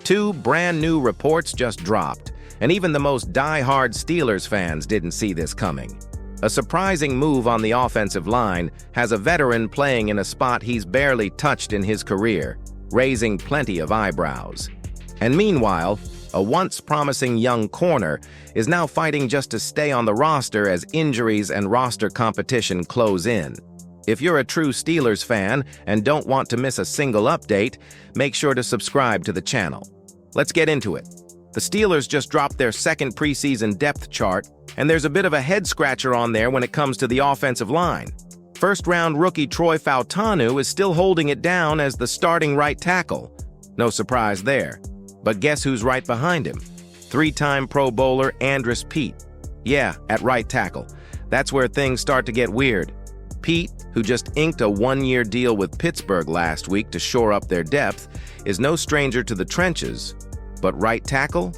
Two brand new reports just dropped, and even the most die-hard Steelers fans didn't see this coming. A surprising move on the offensive line has a veteran playing in a spot he's barely touched in his career, raising plenty of eyebrows. And meanwhile, a once promising young corner is now fighting just to stay on the roster as injuries and roster competition close in. If you're a true Steelers fan and don't want to miss a single update, make sure to subscribe to the channel. Let's get into it. The Steelers just dropped their second preseason depth chart, and there's a bit of a head-scratcher on there when it comes to the offensive line. First-round rookie Troy Fautanu is still holding it down as the starting right tackle. No surprise there. But guess who's right behind him? Three-time Pro Bowler Andress Pete. Yeah, at right tackle. That's where things start to get weird. Pete, who just inked a one-year deal with Pittsburgh last week to shore up their depth, is no stranger to the trenches. But right tackle?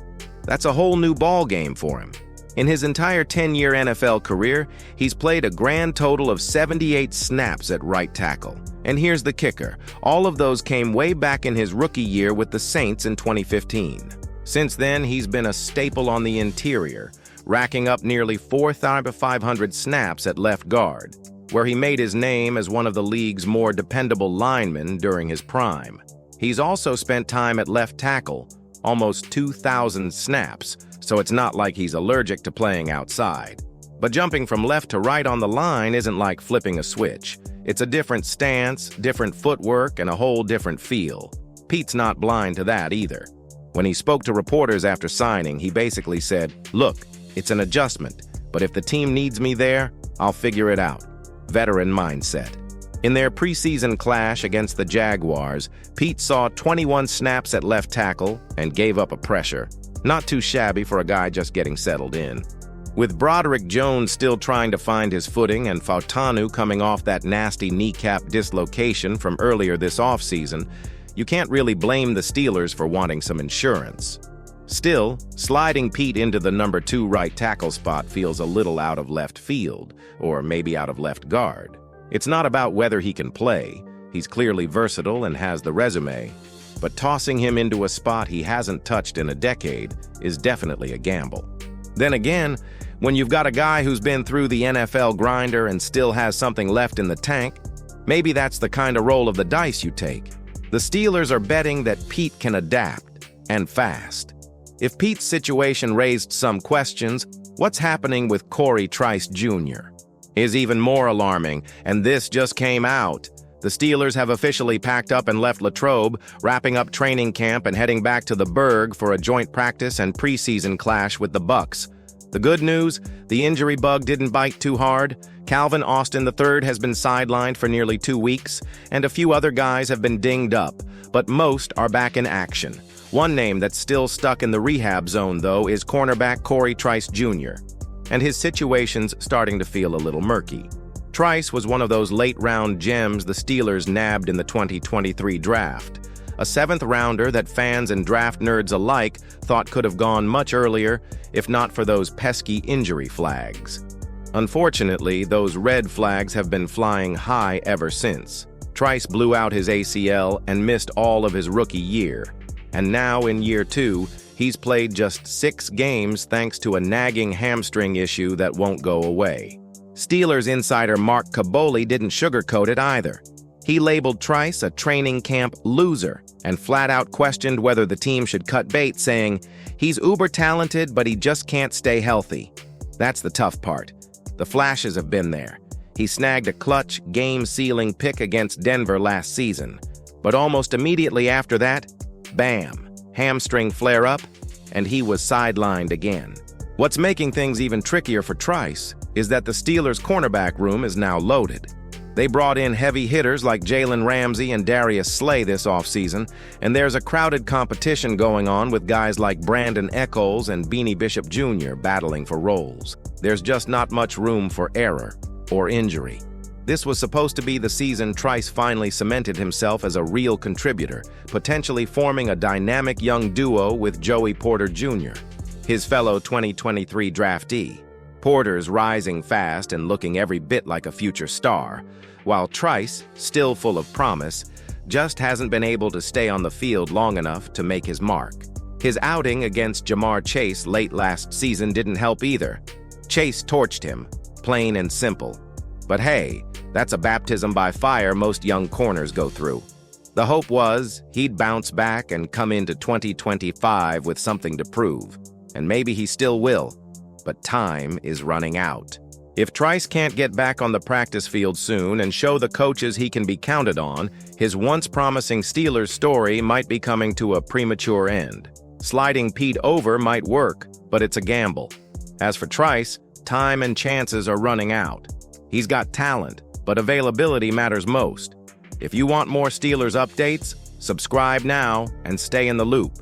That's a whole new ball game for him. In his entire 10-year NFL career, he's played a grand total of 78 snaps at right tackle. And here's the kicker. All of those came way back in his rookie year with the Saints in 2015. Since then, he's been a staple on the interior, racking up nearly 4,500 snaps at left guard, where he made his name as one of the league's more dependable linemen during his prime. He's also spent time at left tackle, almost 2,000 snaps, so it's not like he's allergic to playing outside. But jumping from left to right on the line isn't like flipping a switch. It's a different stance, different footwork, and a whole different feel. Pete's not blind to that either. When he spoke to reporters after signing, he basically said, "Look, it's an adjustment, but if the team needs me there, I'll figure it out." Veteran mindset. In their preseason clash against the Jaguars, Pete saw 21 snaps at left tackle and gave up a pressure. Not too shabby for a guy just getting settled in. With Broderick Jones still trying to find his footing and Fautanu coming off that nasty kneecap dislocation from earlier this offseason, you can't really blame the Steelers for wanting some insurance. Still, sliding Pete into the number 2 right tackle spot feels a little out of left field, or maybe out of left guard. It's not about whether he can play. He's clearly versatile and has the resume. But tossing him into a spot he hasn't touched in a decade is definitely a gamble. Then again, when you've got a guy who's been through the NFL grinder and still has something left in the tank, maybe that's the kind of roll of the dice you take. The Steelers are betting that Pete can adapt, and fast. If Pete's situation raised some questions, what's happening with Cory Trice Jr. is even more alarming, and this just came out. The Steelers have officially packed up and left Latrobe, wrapping up training camp and heading back to the Burgh for a joint practice and preseason clash with the Bucs. The good news, the injury bug didn't bite too hard. Calvin Austin III has been sidelined for nearly 2 weeks, and a few other guys have been dinged up, but most are back in action. One name that's still stuck in the rehab zone, though, is cornerback Cory Trice Jr., and his situation's starting to feel a little murky. Trice was one of those late-round gems the Steelers nabbed in the 2023 draft, a seventh-rounder that fans and draft nerds alike thought could have gone much earlier if not for those pesky injury flags. Unfortunately, those red flags have been flying high ever since. Trice blew out his ACL and missed all of his rookie year, and now in year 2, he's played just 6 games thanks to a nagging hamstring issue that won't go away. Steelers insider Mark Kaboly didn't sugarcoat it either. He labeled Trice a training camp loser and flat-out questioned whether the team should cut bait, saying, "He's uber-talented, but he just can't stay healthy." That's the tough part. The flashes have been there. He snagged a clutch, game-sealing pick against Denver last season. But almost immediately after that, bam, hamstring flare-up, and he was sidelined again. What's making things even trickier for Trice is that the Steelers' cornerback room is now loaded. They brought in heavy hitters like Jalen Ramsey and Darius Slay this offseason, and there's a crowded competition going on with guys like Brandon Echols and Beanie Bishop Jr. battling for roles. There's just not much room for error or injury. This was supposed to be the season Trice finally cemented himself as a real contributor, potentially forming a dynamic young duo with Joey Porter Jr., his fellow 2023 draftee. Porter's rising fast and looking every bit like a future star, while Trice, still full of promise, just hasn't been able to stay on the field long enough to make his mark. His outing against Jamar Chase late last season didn't help either. Chase torched him, plain and simple. But hey, that's a baptism by fire most young corners go through. The hope was he'd bounce back and come into 2025 with something to prove. And maybe he still will, but time is running out. If Trice can't get back on the practice field soon and show the coaches he can be counted on, his once promising Steelers story might be coming to a premature end. Sliding Pete over might work, but it's a gamble. As for Trice, time and chances are running out. He's got talent, but availability matters most. If you want more Steelers updates, subscribe now and stay in the loop.